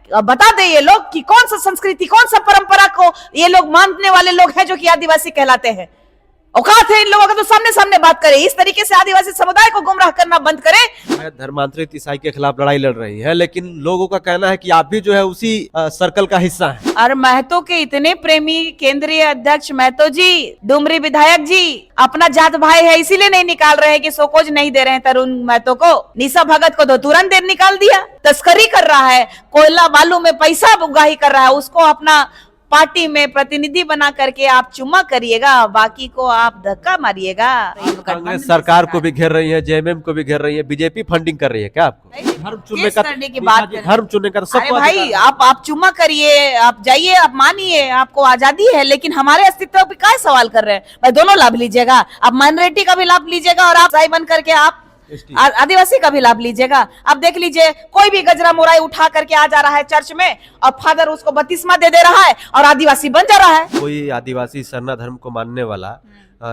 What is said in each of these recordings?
बता दे ये लोग कि कौन सा संस्कृति, कौन सा परंपरा को ये लोग मानने वाले लोग हैं जो कि आदिवासी कहलाते हैं। औकात है इन लोगों का तो सामने सामने बात करे, इस तरीके से आदिवासी समुदाय को गुमराह करना बंद करे। धर्मांतरित ईसाई के खिलाफ लड़ाई लड़ रही है, लेकिन लोगों का कहना है कि आप भी जो है उसी सर्कल का हिस्सा हैं। और महतो के इतने प्रेमी केंद्रीय अध्यक्ष महतो जी, डुमरी विधायक जी अपना जात भाई है इसीलिए नहीं निकाल रहे हैं कि सोकोज नहीं दे रहे हैं तरुण महतो को। निशा भगत को तो तुरंत देर निकाल दिया। तस्करी कर रहा है, कोयला बालू में पैसा उगाही कर रहा है, उसको अपना पार्टी में प्रतिनिधि बना करके आप चुम्मा करिएगा, बाकी को आप धक्का मारिएगा। कांग्रेस सरकार को भी घेर रही है, जेएमएम को भी घेर रही है, बीजेपी फंडिंग कर रही है क्या आपको? धर्म चुनने का करने की बात करें। धर्म चुनने का अरे भाई आप चुम्मा करिए, आप जाइए, आप मानिए, आपको आजादी है, लेकिन हमारे अस्तित्व पे क्या सवाल कर रहे हैं? भाई दोनों लाभ लीजिएगा, आप माइनॉरिटी का भी लाभ लीजिएगा और आप साई बन करके आप आदिवासी का भी लाभ लीजिएगा। अब देख लीजिए, कोई भी गजरा मुराई उठा करके आ जा रहा है चर्च में और फादर उसको बपतिस्मा दे रहा है और आदिवासी बन जा रहा है। कोई आदिवासी सरना धर्म को मानने वाला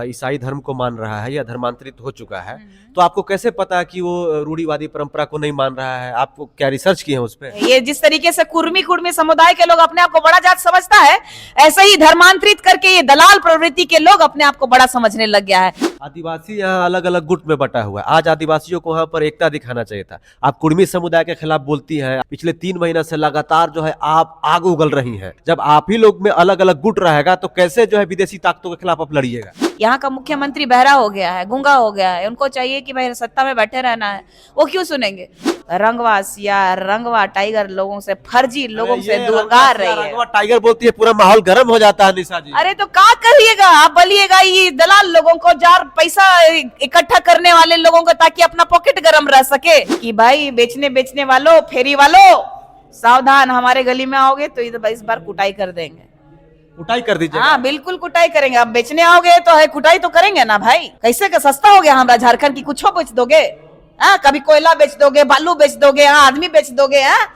ईसाई धर्म को मान रहा है या धर्मांतरित हो चुका है, तो आपको कैसे पता कि वो रूढ़िवादी परंपरा को नहीं मान रहा है? आपको क्या रिसर्च किए हैं उस पे? ये जिस तरीके से कुर्मी समुदाय के लोग अपने आप को बड़ा जात समझता है, ऐसे ही धर्मांतरित करके ये दलाल प्रवृत्ति के लोग अपने आप को बड़ा समझने लग गया है। आदिवासी यहाँ अलग अलग गुट में बटा हुआ है। आज आदिवासियों को वहाँ पर एकता दिखाना चाहिए था। आप कुर्मी समुदाय के खिलाफ बोलती हैं, पिछले 3 महीना से लगातार जो है आप आग उगल रही हैं। जब आप ही लोग में अलग अलग गुट रहेगा तो कैसे जो है विदेशी ताकतों के खिलाफ आप लड़िएगा? यहाँ का मुख्यमंत्री बहरा हो गया है, गूंगा हो गया है, उनको चाहिए कि भाई सत्ता में बैठे रहना है, वो क्यों सुनेंगे? रंगवा सिया, रंगवा टाइगर लोगों से, फर्जी लोगों से दूरगार रही है। रंगवा टाइगर बोलती है, पूरा माहौल गर्म हो जाता है निशा जी। अरे तो क्या करिएगा आप? बोलिएगा ये दलाल लोगों को, जार पैसा इकट्ठा करने वाले लोगों को, ताकि अपना पॉकेट गर्म रह सके कि भाई बेचने वालों, फेरी वालों सावधान, हमारे गली में आओगे तो इस बार कुटाई कर देंगे। कुटाई कर दीजिए। हाँ बिल्कुल कुटाई करेंगे। आप बेचने आओगे तो है कुटाई तो करेंगे ना भाई। कैसे का सस्ता हो गया हमारा झारखंड की? कुछ बेच दोगे? हाँ, कभी कोयला बेच दोगे, बालू बेच दोगे, हाँ आदमी बेच दोगे। हाँ,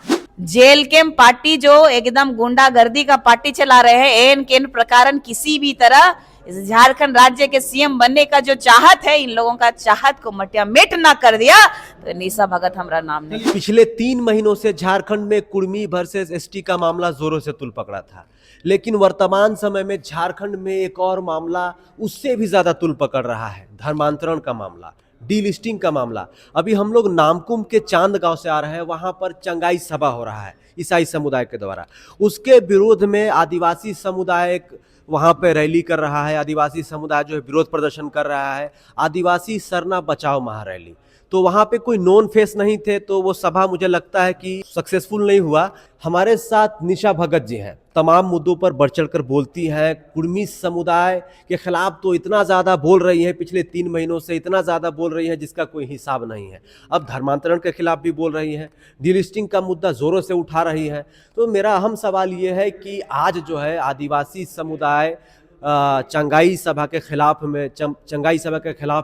जेल कैंप पार्टी जो एकदम गुंडागर्दी का पार्टी चला रहे हैं, एन केन प्रकारन किसी भी तरह इस झारखंड राज्य के सीएम बनने का जो चाहत है, इन लोगों का चाहत को मटिया मेट ना कर दिया तो निशा भगत हमारा नाम नहीं। पिछले 3 महीनों से झारखंड में कुर्मी वर्सेस एसटी का मामला जोरों से तुल पकड़ा था, लेकिन वर्तमान समय में झारखंड में एक और मामला उससे भी ज्यादा तुल पकड़ रहा है, धर्मांतरण का मामला, डीलिस्टिंग का मामला। अभी हम लोग नामकुम के चांद गांव से आ रहे हैं, वहां पर चंगाई सभा हो रहा है ईसाई समुदाय के द्वारा। उसके विरोध में आदिवासी समुदाय वहां पर रैली कर रहा है, आदिवासी समुदाय जो है विरोध प्रदर्शन कर रहा है, आदिवासी सरना बचाओ महारैली। तो वहाँ पे कोई नॉन फेस नहीं थे, तो वो सभा मुझे लगता है कि सक्सेसफुल नहीं हुआ। हमारे साथ निशा भगत जी हैं, तमाम मुद्दों पर बढ़ चढ़कर बोलती हैं। कुर्मी समुदाय के खिलाफ तो इतना ज़्यादा बोल रही हैं, पिछले 3 महीनों से इतना ज़्यादा बोल रही हैं जिसका कोई हिसाब नहीं है। अब धर्मांतरण के खिलाफ भी बोल रही हैं, डीलिस्टिंग का मुद्दा ज़ोरों से उठा रही हैं। तो मेरा अहम सवाल ये है कि आज जो है आदिवासी समुदाय चंगाई सभा के खिलाफ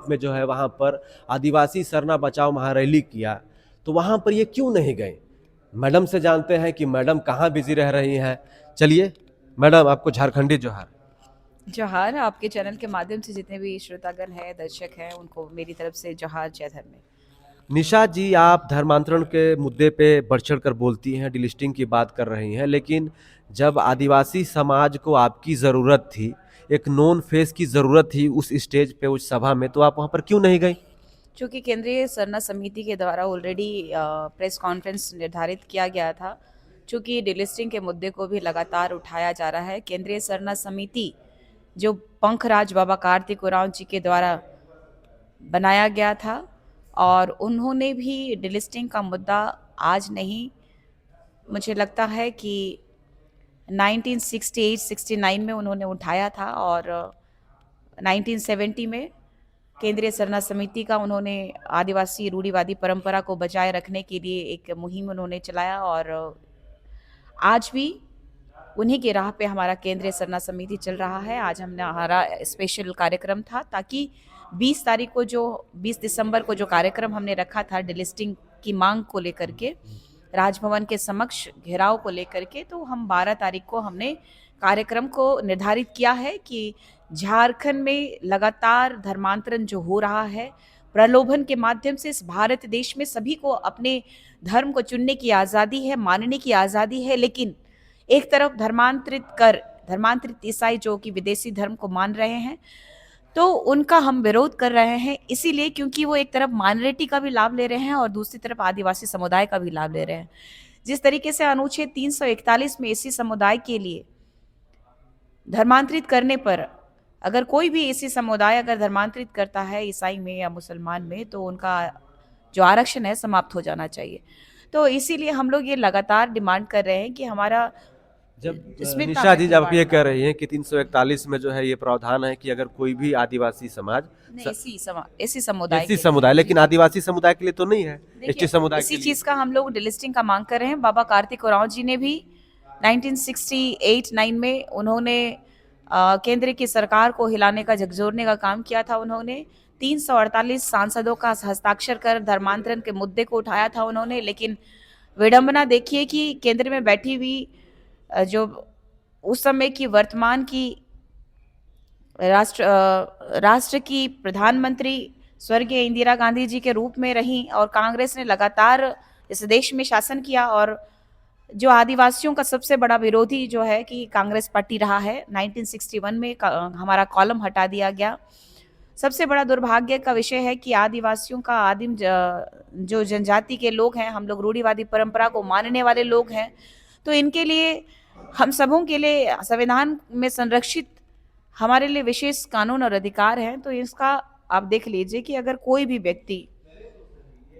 में जो है वहाँ पर आदिवासी सरना बचाओ महारैली किया, तो वहाँ पर ये क्यों नहीं गए? मैडम से जानते हैं कि मैडम कहाँ बिजी रह रही हैं। चलिए मैडम, आपको झारखंडी जोहार। जोहार। आपके चैनल के माध्यम से जितने भी श्रोतागण हैं, दर्शक हैं, उनको मेरी तरफ से जोहार, जय धर्म। निशा जी, आप धर्मांतरण के मुद्दे पे बढ़ चढ़ कर बोलती हैं, डिलिस्टिंग की बात कर रही हैं, लेकिन जब आदिवासी समाज को आपकी ज़रूरत थी, एक नॉन फेस की ज़रूरत थी उस स्टेज पे, उस सभा में, तो आप वहाँ पर क्यों नहीं गई? चूँकि केंद्रीय सरना समिति के द्वारा ऑलरेडी प्रेस कॉन्फ्रेंस निर्धारित किया गया था, चूँकि डिलिस्टिंग के मुद्दे को भी लगातार उठाया जा रहा है। केंद्रीय सरना समिति जो पंखराज बाबा कार्तिक उरांव जी के द्वारा बनाया गया था, और उन्होंने भी डिलिस्टिंग का मुद्दा आज नहीं, मुझे लगता है कि 1968-69 में उन्होंने उठाया था, और 1970 में केंद्रीय सरना समिति का उन्होंने आदिवासी रूढ़िवादी परंपरा को बचाए रखने के लिए एक मुहिम उन्होंने चलाया, और आज भी उन्हीं की राह पे हमारा केंद्रीय सरना समिति चल रहा है। आज हमारा स्पेशल कार्यक्रम था, ताकि 20 दिसंबर को जो कार्यक्रम हमने रखा था डिलिस्टिंग की मांग को लेकर के, राजभवन के समक्ष घेराव को लेकर के, तो हम 12 तारीख को हमने कार्यक्रम को निर्धारित किया है कि झारखंड में लगातार धर्मांतरण जो हो रहा है प्रलोभन के माध्यम से इस भारत देश में सभी को अपने धर्म को चुनने की आज़ादी है, मानने की आज़ादी है, लेकिन एक तरफ धर्मांतरित ईसाई जो कि विदेशी धर्म को मान रहे हैं, तो उनका हम विरोध कर रहे हैं, इसीलिए क्योंकि वो एक तरफ माइनॉरिटी का भी लाभ ले रहे हैं और दूसरी तरफ आदिवासी समुदाय का भी लाभ ले रहे हैं। जिस तरीके से अनुच्छेद 341 में एसी समुदाय के लिए धर्मांतरित करने पर, अगर कोई भी एसी समुदाय अगर धर्मांतरित करता है ईसाई में या मुसलमान में, तो उनका जो आरक्षण है समाप्त हो जाना चाहिए। तो इसीलिए हम लोग ये लगातार डिमांड कर रहे हैं कि हमारा जब स्मिता निशा जी, में जब आप ये खिलवाड़ कह रही हैं कि 341 में जो है ये प्रावधान है कि अगर कोई भी आदिवासी समाज नहीं, एसी समुदाय एससी के लिए। समुदाय, लेकिन आदिवासी समुदाय के लिए तो नहीं है, एसटी देखिए, समुदाय इसी के लिए। चीज का हम लोग डिलिस्टिंग का मांग कर रहे हैं। बाबा कार्तिक उरांव जी ने भी 1968-9 में उन्होंने केंद्र की सरकार को हिलाने का, झकझोरने का काम किया था। उन्होंने 348 सांसदों का हस्ताक्षर कर धर्मांतरण के मुद्दे को उठाया था उन्होंने, लेकिन विडंबना देखिए कि केंद्र में बैठी हुई जो उस समय की वर्तमान की राष्ट्र की प्रधानमंत्री स्वर्गीय इंदिरा गांधी जी के रूप में रही और कांग्रेस ने लगातार इस देश में शासन किया, और जो आदिवासियों का सबसे बड़ा विरोधी जो है कि कांग्रेस पार्टी रहा है। 1961 में हमारा कॉलम हटा दिया गया। सबसे बड़ा दुर्भाग्य का विषय है कि आदिवासियों का जो जनजाति के लोग हैं, हम लोग रूढ़िवादी परंपरा को मानने वाले लोग हैं, तो इनके लिए, हम सबों के लिए संविधान में संरक्षित हमारे लिए विशेष कानून और अधिकार हैं। तो इसका आप देख लीजिए कि अगर कोई भी व्यक्ति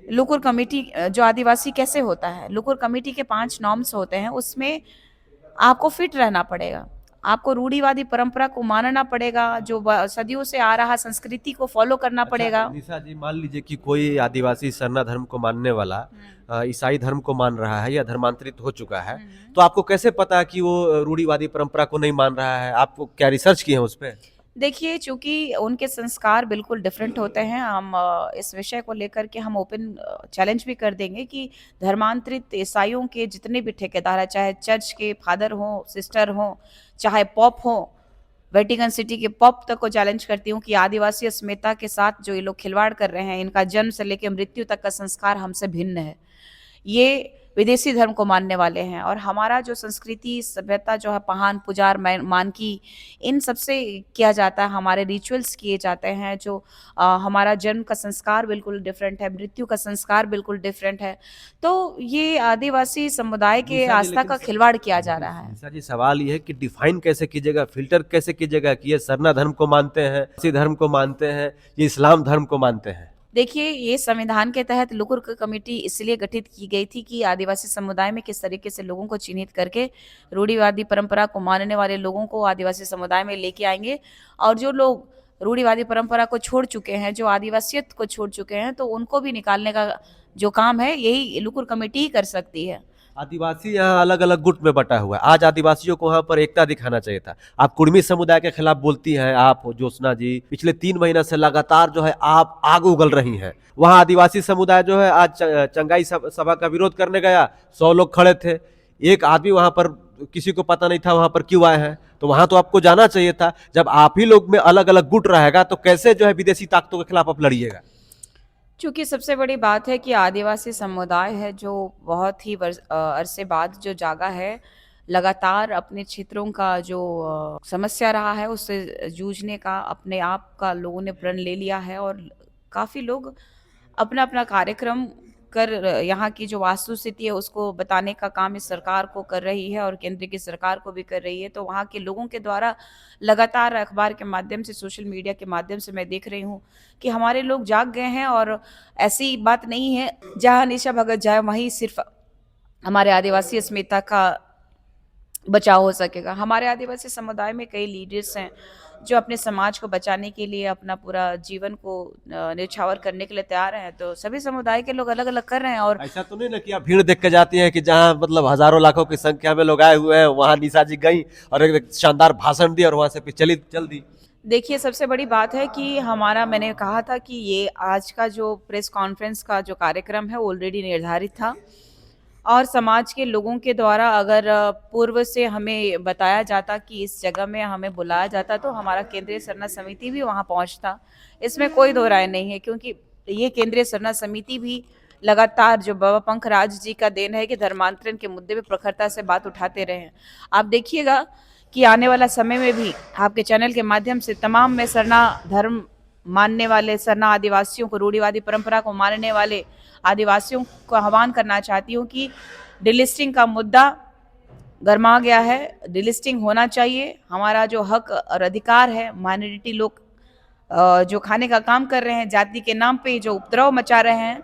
लुकुर कमेटी, जो आदिवासी कैसे होता है, लुकुर कमेटी के 5 नॉर्म्स होते हैं, उसमें आपको फिट रहना पड़ेगा, आपको रूढ़िवादी परंपरा को मानना पड़ेगा, जो सदियों से आ रहा संस्कृति को फॉलो करना पड़ेगा। निशा जी, मान लीजिए कि कोई आदिवासी सरना धर्म को मानने वाला ईसाई धर्म को मान रहा है या धर्मांतरित हो चुका है, तो आपको कैसे पता कि वो रूढ़िवादी परंपरा को नहीं मान रहा है? आपको क्या रिसर्च किए हैं उस पर? देखिए, चूंकि उनके संस्कार बिल्कुल डिफरेंट होते हैं, हम इस विषय को लेकर के हम ओपन चैलेंज भी कर देंगे कि धर्मांतरित ईसाइयों के जितने भी ठेकेदार हैं, चाहे चर्च के फादर हों, सिस्टर हों, चाहे पॉप हों, वेटिकन सिटी के पॉप तक को चैलेंज करती हूँ कि आदिवासी अस्मिता के साथ जो ये लोग खिलवाड़ कर रहे हैं, इनका जन्म से लेकर मृत्यु तक का संस्कार हमसे भिन्न है। ये विदेशी धर्म को मानने वाले हैं, और हमारा जो संस्कृति सभ्यता जो है, पहान पुजार मानकी, इन सबसे किया जाता है, हमारे रिचुअल्स किए जाते हैं, जो हमारा जन्म का संस्कार बिल्कुल डिफरेंट है, मृत्यु का संस्कार बिल्कुल डिफरेंट है। तो ये आदिवासी समुदाय के आस्था का खिलवाड़ किया जा रहा है। निशा जी, सवाल ये है कि डिफाइन कैसे कीजिएगा, फिल्टर कैसे कीजिएगा कि ये सरना धर्म को मानते हैं, इसी धर्म को मानते हैं, ये इस्लाम धर्म को मानते हैं? देखिए, ये संविधान के तहत लुकुर कमेटी इसलिए गठित की गई थी कि आदिवासी समुदाय में किस तरीके से लोगों को चिन्हित करके रूढ़िवादी परंपरा को मानने वाले लोगों को आदिवासी समुदाय में लेके आएंगे, और जो लोग रूढ़िवादी परंपरा को छोड़ चुके हैं, जो आदिवासियत को छोड़ चुके हैं, तो उनको भी निकालने का जो काम है, यही लुकुर कमेटी ही कर सकती है। आदिवासी यहाँ अलग अलग गुट में बटा हुआ है। आज आदिवासियों को वहाँ पर एकता दिखाना चाहिए था। आप कुर्मी समुदाय के खिलाफ बोलती हैं, आप ज्योत्सना जी पिछले 3 महीना से लगातार जो है आप आग उगल रही हैं। वहाँ आदिवासी समुदाय जो है आज चंगाई सभा का विरोध करने गया, 100 लोग खड़े थे, एक आदमी वहाँ पर, किसी को पता नहीं था वहाँ पर क्यों आए हैं। तो वहाँ तो आपको जाना चाहिए था। जब आप ही लोग में अलग अलग गुट रहेगा तो कैसे जो है विदेशी ताकतों के खिलाफ आप लड़िएगा? क्योंकि सबसे बड़ी बात है कि आदिवासी समुदाय है जो बहुत ही अरसे बाद जो जागा है, लगातार अपने क्षेत्रों का जो समस्या रहा है उससे जूझने का अपने आप का लोगों ने प्रण ले लिया है, और काफ़ी लोग अपना अपना कार्यक्रम कर यहाँ की जो वास्तु स्थिति है उसको बताने का काम इस सरकार को कर रही है और केंद्र की सरकार को भी कर रही है। तो वहाँ के लोगों के द्वारा लगातार अखबार के माध्यम से, सोशल मीडिया के माध्यम से मैं देख रही हूँ कि हमारे लोग जाग गए हैं, और ऐसी बात नहीं है जहाँ निशा भगत जाए वहीं सिर्फ हमारे आदिवासी अस्मिता का बचाव हो सकेगा। हमारे आदिवासी समुदाय में कई लीडर्स हैं जो अपने समाज को बचाने के लिए अपना पूरा जीवन को न्यौछावर करने के लिए तैयार हैं। तो सभी समुदाय के लोग अलग अलग कर रहे हैं। और ऐसा तो नहीं ना कि आप भीड़ देख के जाती हैं कि जहाँ मतलब हजारों लाखों की संख्या में लोग आए हुए हैं, वहाँ निशा जी गई और एक शानदार भाषण दी और वहाँ से फिर चल दी? देखिए, सबसे बड़ी बात है कि मैंने कहा था कि ये आज का जो प्रेस कॉन्फ्रेंस का जो कार्यक्रम है ऑलरेडी निर्धारित था, और समाज के लोगों के द्वारा अगर पूर्व से हमें बताया जाता कि इस जगह में हमें बुलाया जाता तो हमारा केंद्रीय सरना समिति भी वहाँ पहुँचता। इसमें कोई दो राय नहीं है, क्योंकि ये केंद्रीय सरना समिति भी लगातार, जो बाबा पंकराज जी का देन है कि धर्मांतरण के मुद्दे पे प्रखरता से बात उठाते रहे हैं। आप देखिएगा कि आने वाला समय में भी आपके चैनल के माध्यम से तमाम मैं सरना धर्म मानने वाले, सरना आदिवासियों को, रूढ़िवादी परंपरा को मानने वाले आदिवासियों को आह्वान करना चाहती हूँ कि डिलिस्टिंग का मुद्दा गरमा गया है, डिलिस्टिंग होना चाहिए। हमारा जो हक और अधिकार है, माइनॉरिटी लोग जो खाने का काम कर रहे हैं, जाति के नाम पे जो उपद्रव मचा रहे हैं,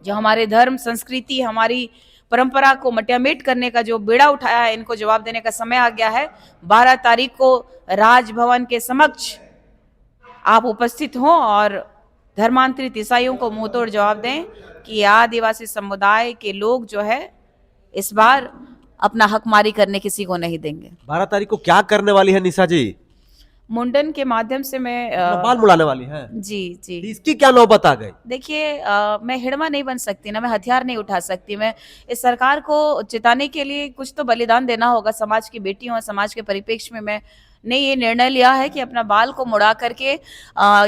जो हमारे धर्म, संस्कृति, हमारी परंपरा को मटियामेट करने का जो बेड़ा उठाया है, इनको जवाब देने का समय आ गया है। 12 तारीख को राजभवन के समक्ष आप उपस्थित हों और धर्मांतरित ईसाइयों को मुंहतोड़ जवाब दें कि आदिवासी समुदाय के लोग जो है इस बार अपना हक मारी करने किसी को नहीं देंगे। 12 तारीख को क्या करने वाली है निशा जी? मुंडन के माध्यम से मैं बाल मुड़ाने वाली है। जी जी, इसकी क्या नौबत आ गई? देखिए, मैं हिड़मा नहीं बन सकती ना, मैं हथियार नहीं उठा सकती। मैं इस सरकार को चिताने के लिए कुछ तो बलिदान देना होगा। समाज की बेटियों और समाज के परिप्रेक्ष्य में मैंने ये निर्णय लिया है कि अपना बाल को मुड़ा करके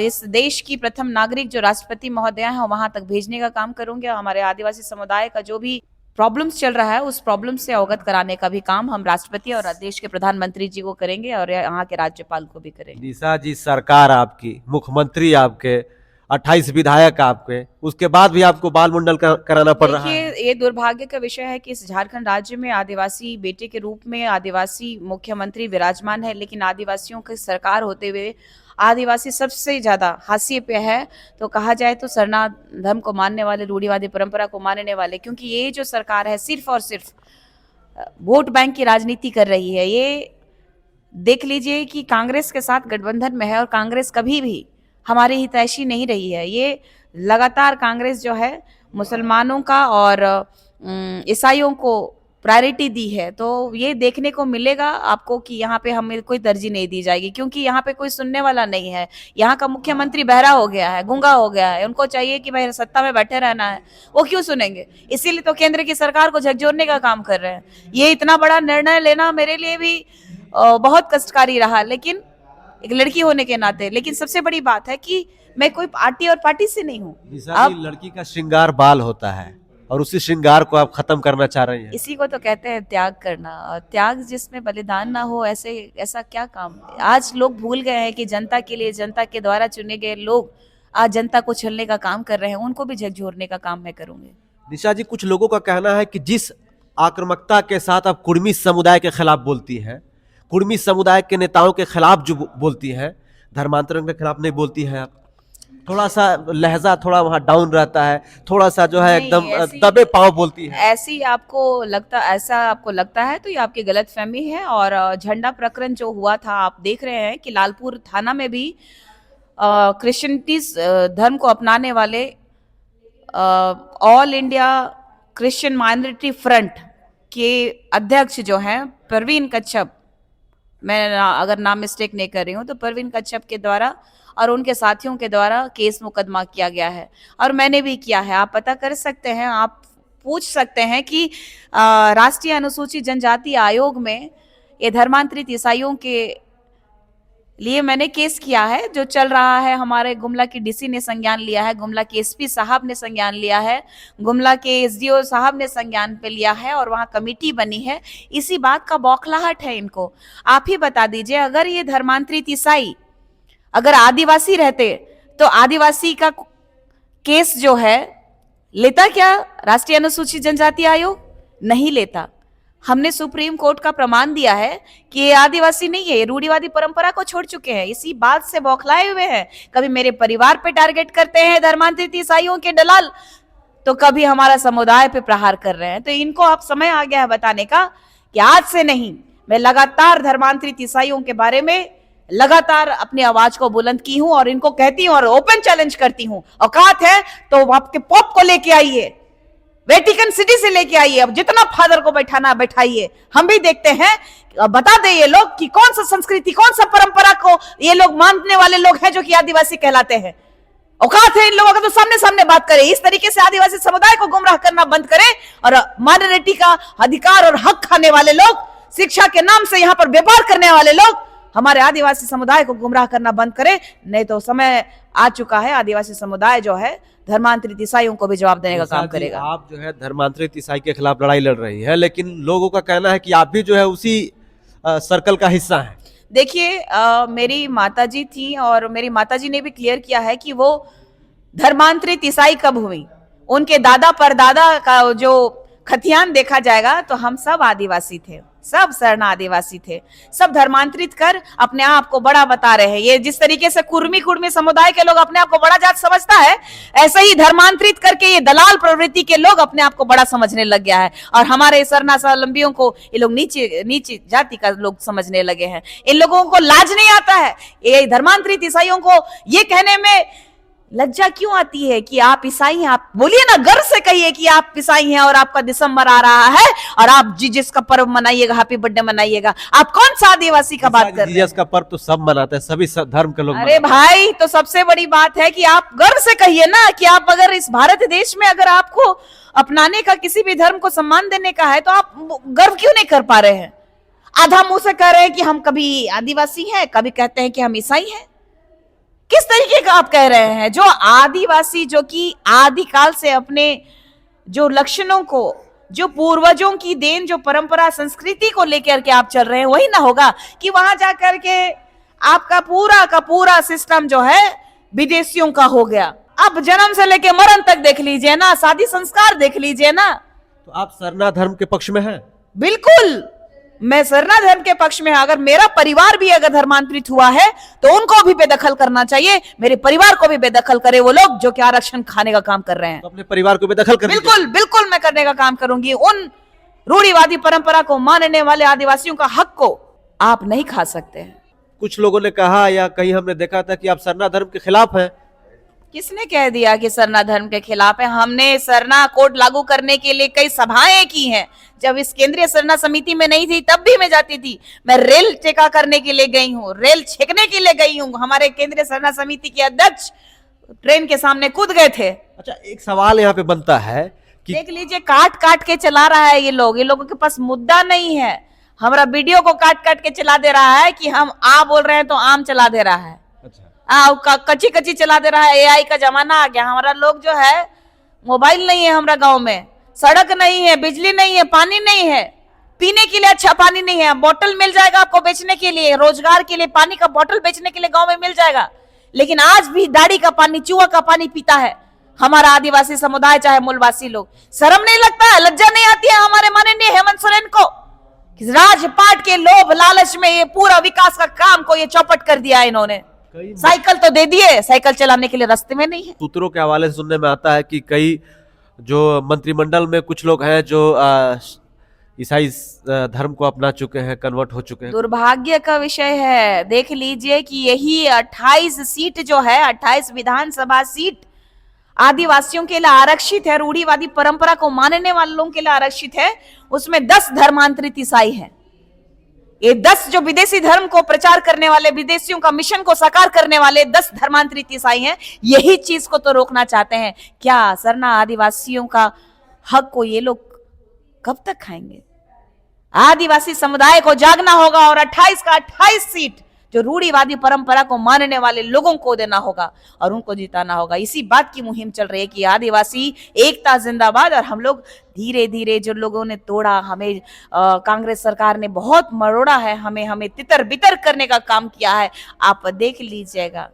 इस देश की प्रथम नागरिक जो राष्ट्रपति महोदया है वहां तक भेजने का काम करूंगी। हमारे आदिवासी समुदाय का जो भी प्रॉब्लम्स चल रहा है उस प्रॉब्लम से अवगत कराने का भी काम हम राष्ट्रपति और देश के प्रधानमंत्री जी को करेंगे और यहाँ के राज्यपाल को भी करेंगे। निशा जी, सरकार आपकी, मुख्यमंत्री आपके, 28 विधायक आपके, उसके बाद भी आपको बाल मुंडन कराना पड़ रहा है। देखिए, ये दुर्भाग्य का विषय है कि इस झारखंड राज्य में आदिवासी बेटे के रूप में आदिवासी मुख्यमंत्री विराजमान है, लेकिन आदिवासियों की सरकार होते हुए आदिवासी सबसे ज्यादा हाशिए पे है। तो कहा जाए तो सरना धर्म को मानने वाले, रूढ़िवादी परंपरा को मानने वाले, क्योंकि ये जो सरकार है सिर्फ और सिर्फ वोट बैंक की राजनीति कर रही है। ये देख लीजिए कि कांग्रेस के साथ गठबंधन में है और कांग्रेस कभी भी हमारी हितैषी नहीं रही है। ये लगातार कांग्रेस जो है मुसलमानों का और ईसाइयों को प्रायोरिटी दी है। तो ये देखने को मिलेगा आपको कि यहाँ पे हमें कोई तरजीह नहीं दी जाएगी, क्योंकि यहाँ पे कोई सुनने वाला नहीं है। यहाँ का मुख्यमंत्री बहरा हो गया है, गूंगा हो गया है। उनको चाहिए कि भाई सत्ता में बैठे रहना है, वो क्यों सुनेंगे? इसीलिए तो केंद्र की सरकार को झकझोरने का काम कर रहे हैं। ये इतना बड़ा निर्णय लेना मेरे लिए भी बहुत कष्टकारी रहा, लेकिन एक लड़की होने के नाते। लेकिन सबसे बड़ी बात है कि मैं कोई पार्टी और पार्टी से नहीं हूँ। अब लड़की का श्रृंगार बाल होता है और उसी श्रृंगार को आप खत्म करना चाह रही हैं। इसी को तो कहते हैं त्याग करना, और त्याग जिसमें बलिदान ना हो, ऐसा क्या काम। आज लोग भूल गए हैं कि जनता के लिए, जनता के द्वारा चुने गए लोग आज जनता को छलने का काम कर रहे हैं। उनको भी झकझोरने का काम मैं करूंगी। निशा जी, कुछ लोगों का कहना है कि जिस आक्रामकता के साथ आप कुर्मी समुदाय के खिलाफ बोलती हैं, कुर्मी समुदाय के नेताओं के खिलाफ जो बोलती हैं, धर्मांतरण के खिलाफ नहीं बोलती हैं आप। थोड़ा सा लहजा थोड़ा वहाँ डाउन रहता है, थोड़ा सा जो है एकदम दबे पांव बोलती है। ऐसा आपको लगता है तो ये आपकी गलतफहमी है। और झंडा प्रकरण जो हुआ था, आप देख रहे हैं कि लालपुर थाना में भी क्रिश्चियनिटी धर्म को अपनाने वाले all India Christian minority front के अध्यक्ष जो हैं परवीन कच्छप, मैं अगर नाम मिस्टेक नहीं कर रही हूँ तो परवीन कच्छप के द्वारा और उनके साथियों के द्वारा केस मुकदमा किया गया है, और मैंने भी किया है। आप पता कर सकते हैं, आप पूछ सकते हैं कि राष्ट्रीय अनुसूचित जनजाति आयोग में ये धर्मांतरित ईसाइयों के लिए मैंने केस किया है। जो चल रहा है, हमारे गुमला की डीसी ने संज्ञान लिया है, गुमला के एसपी साहब ने संज्ञान लिया है, गुमला के एसडीओ साहब ने संज्ञान पे लिया है और वहाँ कमेटी बनी है। इसी बात का बौखलाहट है इनको। आप ही बता दीजिए, अगर ये धर्मांतरित ईसाई अगर आदिवासी रहते तो आदिवासी का केस जो है लेता क्या राष्ट्रीय अनुसूचित जनजाति आयोग? नहीं लेता। हमने सुप्रीम कोर्ट का प्रमाण दिया है कि ये आदिवासी नहीं है, ये रूढ़िवादी परंपरा को छोड़ चुके हैं। इसी बात से बौखलाए हुए हैं। कभी मेरे परिवार पे टारगेट करते हैं धर्मांतरित ईसाइयों के दलाल, तो कभी हमारा समुदाय पे प्रहार कर रहे हैं। तो इनको अब समय आ गया है बताने का कि आज से नहीं, मैं लगातार धर्मांतरित ईसाइयों के बारे में लगातार अपनी आवाज को बुलंद की हूं और इनको कहती हूं और ओपन चैलेंज करती हूं। औकात है तो आपके पोप को लेके आइए, वेटिकन सिटी से लेके आइए, अब जितना फादर को बैठाना बैठाइए। हम भी देखते हैं, बता दे ये लोग कि कौन सा संस्कृति, कौन सा परंपरा को ये लोग मानने वाले लोग हैं जो कि आदिवासी कहलाते हैं। औकात है इन लोगों का तो सामने सामने बात करें। इस तरीके से आदिवासी समुदाय को गुमराह करना बंद करें और माइनॉरिटी का अधिकार और हक खाने वाले लोग, शिक्षा के नाम से यहाँ पर व्यापार करने वाले लोग हमारे आदिवासी समुदाय को गुमराह करना बंद करे, नहीं तो समय आ चुका है आदिवासी समुदाय जो है धर्मांतरित ईसाइयों को भी जवाब देने का काम करेगा। आप जो है धर्मांतरित ईसाई के खिलाफ लड़ाई लड़ रही है, लेकिन लोगों का कहना है कि आप भी जो है उसी सर्कल का हिस्सा है। देखिए, मेरी माताजी थी और मेरी माताजी ने भी क्लियर किया है कि वो धर्मांतरित ईसाई कब हुई। उनके दादा परदादा का जो खतियान देखा जाएगा तो हम सब आदिवासी थे, सब शरण आदिवासी थे, सब धर्मांतरित कर अपने आप को बड़ा बता रहे हैं। ये जिस तरीके से कुर्मी समुदाय के लोग अपने आप को बड़ा जात समझता है, ऐसे ही धर्मांतरित करके ये दलाल प्रवृत्ति के लोग अपने आप को बड़ा समझने लग गया है और हमारे सरना सावलंबियों को ये लोग नीचे जाति का लोग समझने लगे हैं। इन लोगों को लाज नहीं आता है, ये धर्मांतरित ईसाइयों को ये कहने में लज्जा क्यों आती है कि आप ईसाई हैं। आप बोलिए ना, गर्व से कहिए कि आप ईसाई हैं और आपका दिसंबर आ रहा है और आप जीसस का पर्व मनाइएगा, हैप्पी बर्थडे मनाइएगा। आप कौन सा आदिवासी का बात कर रहे हैं? जीसस का पर्व तो सब मनाते हैं, सभी धर्म के लोग। अरे भाई, तो सबसे बड़ी बात है कि आप गर्व से कहिए ना कि आप अगर इस भारत देश में अगर आपको अपनाने का, किसी भी धर्म को सम्मान देने का है तो आप गर्व क्यों नहीं कर पा रहे हैं? आधा मुंह से कह रहे हैं कि हम कभी आदिवासी हैं, कभी कहते हैं कि हम ईसाई हैं। किस तरीके का आप कह रहे हैं? जो आदिवासी जो कि आदिकाल से अपने जो लक्षणों को, जो पूर्वजों की देन, जो परंपरा संस्कृति को लेकर के आप चल रहे हैं, वही ना होगा कि वहां जाकर के आपका पूरा का पूरा सिस्टम जो है विदेशियों का हो गया। अब जन्म से लेके मरण तक देख लीजिए ना, शादी संस्कार देख लीजिए ना। तो आप सरना धर्म के पक्ष में हैं? बिल्कुल, मैं सरना धर्म के पक्ष में। अगर मेरा परिवार भी अगर धर्मांतरित हुआ है तो उनको भी बेदखल करना चाहिए, मेरे परिवार को भी बेदखल करे वो लोग जो कि आरक्षण खाने का काम कर रहे हैं। तो अपने परिवार को बेदखल कर? बिल्कुल बिल्कुल, मैं करने का काम करूंगी। उन रूढ़िवादी परंपरा को मानने वाले आदिवासियों का हक को आप नहीं खा सकते हैं। कुछ लोगों ने कहा या कहीं हमने देखा था कि आप सरना धर्म के खिलाफ हैं। किसने कह दिया कि सरना धर्म के खिलाफ है? हमने सरना कोड लागू करने के लिए कई सभाएं की हैं। जब इस केंद्रीय सरना समिति में नहीं थी तब भी मैं जाती थी। मैं रेल टेका करने के लिए गई हूँ, रेल छेकने के लिए गई हूँ। हमारे केंद्रीय सरना समिति के अध्यक्ष ट्रेन के सामने कूद गए थे। अच्छा, एक सवाल यहाँ पे बनता है कि देख लीजिए, काट काट के चला रहा है ये लोग। ये लोगों के पास मुद्दा नहीं है। हमारा वीडियो को काट काट के चला दे रहा है कि हम आ बोल रहे हैं तो आम चला दे रहा है। कच्ची कच्ची चला दे रहा है। एआई का जमाना आ गया। हमारा लोग जो है, मोबाइल नहीं है हमारा गांव में, सड़क नहीं है, बिजली नहीं है, पानी नहीं है, पीने के लिए अच्छा पानी नहीं है। बोतल मिल जाएगा आपको बेचने के लिए, रोजगार के लिए पानी का बोतल बेचने के लिए गांव में मिल जाएगा, लेकिन आज भी दाढ़ी का पानी, चूहा का पानी पीता है हमारा आदिवासी समुदाय, चाहे मूलवासी लोग। शर्म नहीं लगता है? लज्जा नहीं आती है हमारे माननीय हेमंत सोरेन को? राजपाट के लोभ लालच में ये पूरा विकास का काम को ये चौपट कर दिया इन्होंने। साइकिल तो दे दिए, साइकिल चलाने के लिए रास्ते में नहीं है। सूत्रों के हवाले से सुनने में आता है कि कई जो मंत्रिमंडल में कुछ लोग हैं जो ईसाई धर्म को अपना चुके हैं, कन्वर्ट हो चुके हैं। दुर्भाग्य का विषय है। देख लीजिए कि यही 28 सीट जो है, 28 विधानसभा सीट आदिवासियों के लिए आरक्षित है, रूढ़िवादी परंपरा को मानने वालों के लिए आरक्षित है। उसमें 10 धर्मांतरित ईसाई हैं। ये 10 जो विदेशी धर्म को प्रचार करने वाले, विदेशियों का मिशन को साकार करने वाले 10 धर्मांतरित ईसाई हैं। यही चीज को तो रोकना चाहते हैं। क्या सरना आदिवासियों का हक को ये लोग कब तक खाएंगे? आदिवासी समुदाय को जागना होगा और 28 का 28 सीट जो रूढ़िवादी परंपरा को मानने वाले लोगों को देना होगा और उनको जिताना होगा। इसी बात की मुहिम चल रही है कि आदिवासी एकता जिंदाबाद। और हम लोग धीरे धीरे, जो लोगों ने तोड़ा, हमें कांग्रेस सरकार ने बहुत मरोड़ा है, हमें तितर बितर करने का काम किया है। आप देख लीजिएगा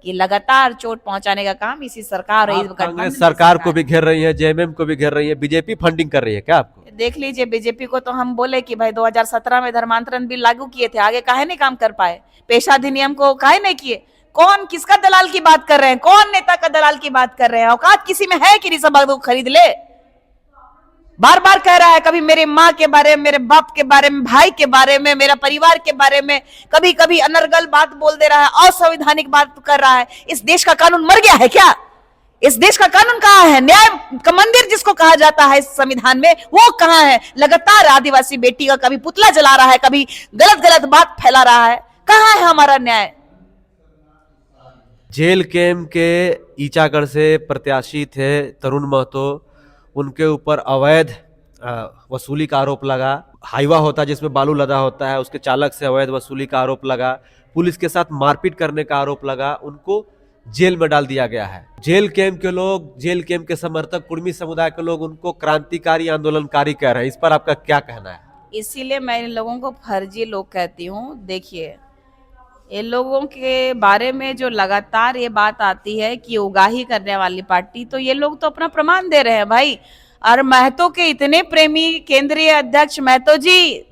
कि लगातार चोट पहुंचाने का काम इसी सरकार, कांग्रेस सरकार को भी घेर रही है, जेएमएम को भी घेर रही है, बीजेपी फंडिंग कर रही है क्या आपको? देख लीजिए, बीजेपी को तो हम बोले कि भाई 2017 में धर्मांतरण बिल लागू किए थे, आगे काहे नहीं काम कर पाए? पेशा अधिनियम को काहे नहीं किए? कौन किसका दलाल की बात कर रहे हैं? कौन नेता का दलाल की बात कर रहे हैं? औकात किसी में है कि रिजर्व बैंक खरीद ले? बार बार कह रहा है, कभी मेरे माँ के बारे में, मेरे बाप के बारे में, भाई के बारे में, मेरा परिवार के बारे में, कभी कभी अनर्गल बात बोल दे रहा है, असंवैधानिक बात कर रहा है। इस देश का कानून मर गया है क्या? इस देश का कानून कहाँ है? न्याय का मंदिर जिसको कहा जाता है इस संविधान में, वो कहाँ है? लगातार आदिवासी बेटी का कभी पुतला जला रहा है, कभी गलत गलत बात फैला रहा है। कहाँ है हमारा न्याय? जेल कैंप के ईचागढ़ से प्रत्याशी थे तरुण महतो, उनके ऊपर अवैध वसूली का आरोप लगा। हाईवा होता है जिसमें बालू लदा होता है, उसके चालक से अवैध वसूली का आरोप लगा, पुलिस के साथ मारपीट करने का आरोप लगा, उनको जेल में डाल दिया गया है। जेल कैंप के लोग, जेल कैंप के समर्थक, कुर्मी समुदाय के लोग उनको क्रांतिकारी आंदोलनकारी कह रहे हैं। इस पर आपका क्या कहना है? इसीलिए मैं इन लोगों को फर्जी लोग कहती हूँ। देखिए, ये लोगों के बारे में जो लगातार ये बात आती है कि उगाही करने वाली पार्टी, तो ये लोग तो अपना प्रमाण दे रहे हैं भाई। और महतो के इतने प्रेमी केंद्रीय अध्यक्ष महतो जी,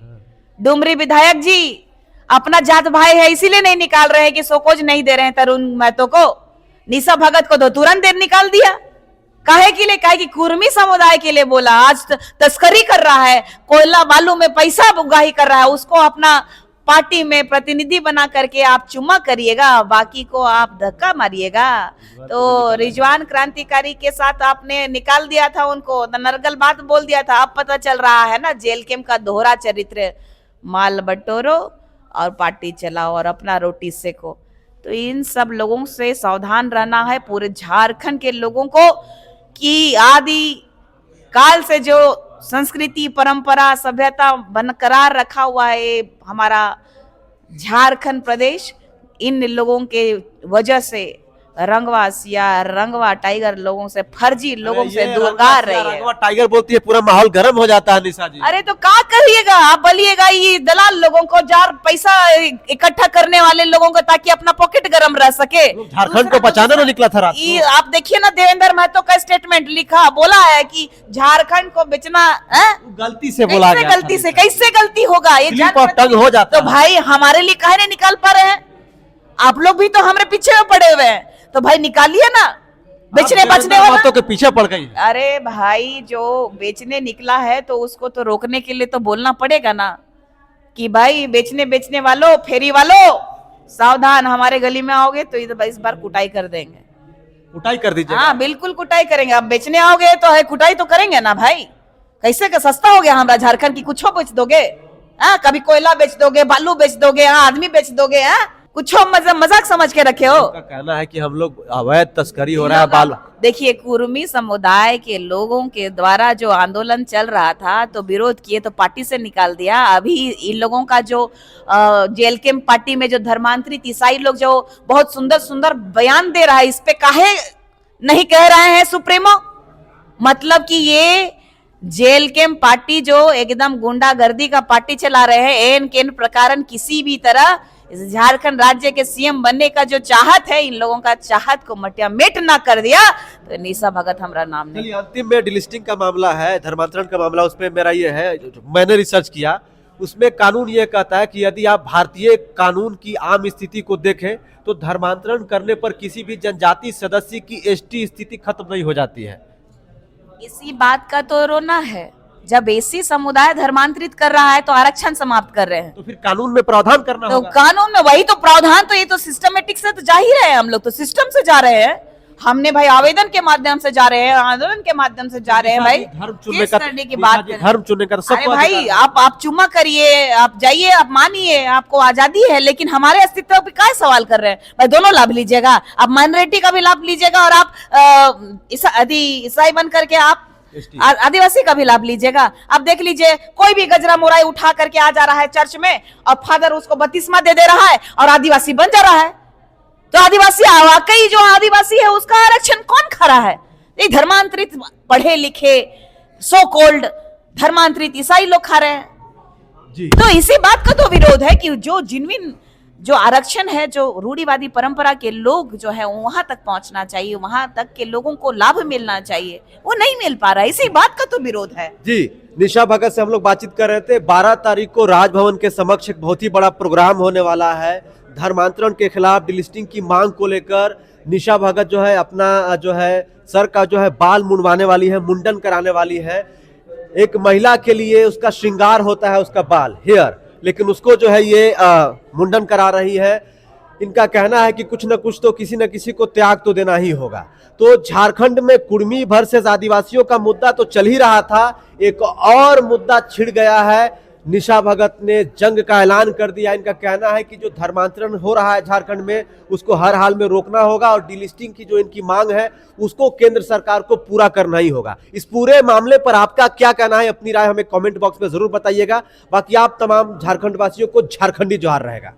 डुमरी विधायक जी, अपना जात भाई है इसीलिए नहीं निकाल रहे हैं कि सोकोज नहीं दे रहे हैं तरुण महतो को। निशा भगत को तो तुरंत देर निकाल दिया। काहे के लिए? काहे कि कुर्मी समुदाय के लिए बोला। आज तस्करी कर रहा है, कोयला बालू में पैसा उगाही कर रहा है, उसको अपना पार्टी में प्रतिनिधि बना करके आप चुम्मा करिएगा, बाकी को आप धक्का मारिएगा। तो रिजवान क्रांतिकारी के साथ आपने निकाल दिया था उनको, नरगल बात बोल दिया था। अब पता चल रहा है ना जेल कैंप का दोहरा चरित्र, माल बटोरो और पार्टी चलाओ और अपना रोटी सेको। तो इन सब लोगों से सावधान रहना है पूरे झारखंड के लोगों को कि आदि काल से जो संस्कृति, परंपरा, सभ्यता बरकरार रखा हुआ है हमारा झारखंड प्रदेश, इन लोगों के वजह से रंगवा रंगवा टाइगर लोगों से, फर्जी लोगों से दूरगार रही है। रंगवा टाइगर बोलती है, पूरा माहौल गर्म हो जाता है निशा जी। अरे तो क्या करिएगा आप? बोलिएगा ये दलाल लोगों को, जार पैसा इकट्ठा करने वाले लोगों को, ताकि अपना पॉकेट गर्म रह सके। झारखंड को बचाने में निकला था रात को। आप देखिए ना, देवेंद्र महतो का स्टेटमेंट लिखा, बोला है कि झारखंड को बेचना गलती से बोला गया। गलती से कैसे गलती होगा? ये टंग हो जाता। तो भाई हमारे लिए काहे नहीं निकाल पा रहे हैं? आप लोग भी तो हमारे पीछे पड़े हुए हैं, तो भाई निकालिए ना। बेचने बचने वाला तो के पीछे पड़ गई। अरे भाई, जो बेचने निकला है तो उसको तो रोकने के लिए तो बोलना पड़ेगा ना कि भाई बेचने वालों, फेरी वालों, सावधान, हमारे गली में आओगे तो इस बार कुटाई कर देंगे। कुटाई कर दीजिए। हाँ बिल्कुल कुटाई करेंगे। अब बेचने आओगे तो है कुटाई तो करेंगे ना भाई। कैसे का सस्ता हो गया हमारा झारखंड की? कुछ बेच दोगे? हाँ, कभी कोयला बेच दोगे, बालू बेच दोगे, हाँ आदमी बेच दोगे, हाँ कुछ मजाक समझ के रखे हो। उनका कहना है कि हम लोग अवैध तस्करी हो रहा है बालू। देखिए, कुर्मी समुदाय के लोगों के द्वारा जो आंदोलन चल रहा था तो विरोध किए तो पार्टी से निकाल दिया। अभी इन लोगों का जो जेल कैंप पार्टी में जो धर्मांतरित ईसाई लोग जो बहुत सुंदर सुंदर बयान दे रहा है, इस पे काहे नहीं कह रहे हैं सुप्रीमो? मतलब कि ये जेल कैंप पार्टी जो एकदम गुंडागर्दी का पार्टी चला रहे हैं, एन केन प्रकारन किसी भी तरह झारखंड राज्य के सीएम बनने का जो चाहत है, इन लोगों का चाहत को मटिया मेट ना कर दिया तो निशा भगत हमारा नाम नहीं। अंतिम में डिलिस्टिंग का मामला है, धर्मांतरण का मामला, उसमें मेरा ये है, मैंने रिसर्च किया, उसमें कानून ये कहता है कि यदि आप भारतीय कानून की आम स्थिति को देखें तो धर्मांतरण करने पर किसी भी जनजाति सदस्य की एसटी स्थिति खत्म नहीं हो जाती है। इसी बात का तो रोना है, जब एसी समुदाय धर्मांतरित कर रहा है तो आरक्षण समाप्त कर रहे हैं, तो फिर कानून में प्रावधान करना तो होगा। कानून में वही तो प्रावधान, तो ये तो सिस्टमेटिक से तो जा ही रहे हैं। हम लोग तो सिस्टम से जा रहे हैं। हमने भाई आवेदन के माध्यम से जा रहे हैं, आंदोलन के माध्यम से जा रहे हैं। भाई धर्म चुनने का, की बात, धर्म चुनने का अरे भाई आप चुम्मा करिए, आप जाइए, आप मानिए, आपको आजादी है, लेकिन हमारे अस्तित्व पे क्या सवाल कर रहे हैं? भाई दोनों लाभ लीजिएगा, आप माइनॉरिटी का भी लाभ लीजिएगा और आप ईसाई बन करके आप आदिवासी का भी लाभ लीजिएगा। अब देख लीजिए, कोई भी गजरा मोराई उठा करके आ जा रहा है चर्च में और फादर उसको बत्तीसमा दे रहा है और आदिवासी बन जा रहा है। तो आदिवासी, वाकई जो आदिवासी है उसका आरक्षण कौन खा रहा है? ये धर्मांतरित पढ़े लिखे सो कॉल्ड धर्मांतरित ईसाई लोग खा रहे हैं जी। तो इसी बात का तो विरोध है कि जो जिनविन जो आरक्षण है, जो रूढ़िवादी परंपरा के लोग जो है वहां तक पहुंचना चाहिए, वहां तक के लोगों को लाभ मिलना चाहिए, वो नहीं मिल पा रहा है। इसी बात का तो विरोध है जी। निशा भगत से हम लोग बातचीत कर रहे थे। 12 तारीख को राजभवन के समक्ष एक बहुत ही बड़ा प्रोग्राम होने वाला है। धर्मांतरण के खिलाफ डिलिस्टिंग की मांग को लेकर निशा भगत जो है अपना जो है सर का जो है बाल मुंडवाने वाली है, मुंडन कराने वाली है। एक महिला के लिए उसका श्रृंगार होता है उसका बाल, हेयर, लेकिन उसको जो है ये मुंडन करा रही है। इनका कहना है कि कुछ न कुछ तो किसी न किसी को त्याग तो देना ही होगा। तो झारखंड में कुर्मी वर्सेस आदिवासियों का मुद्दा तो चल ही रहा था, एक और मुद्दा छिड़ गया है निशा भगत ने जंग का ऐलान कर दिया। इनका कहना है कि जो धर्मांतरण हो रहा है झारखंड में उसको हर हाल में रोकना होगा और डिलिस्टिंग की जो इनकी मांग है उसको केंद्र सरकार को पूरा करना ही होगा। इस पूरे मामले पर आपका क्या कहना है, अपनी राय हमें कमेंट बॉक्स में जरूर बताइएगा। बाकी आप तमाम झारखंड वासियों को झारखंडी जोहार रहेगा।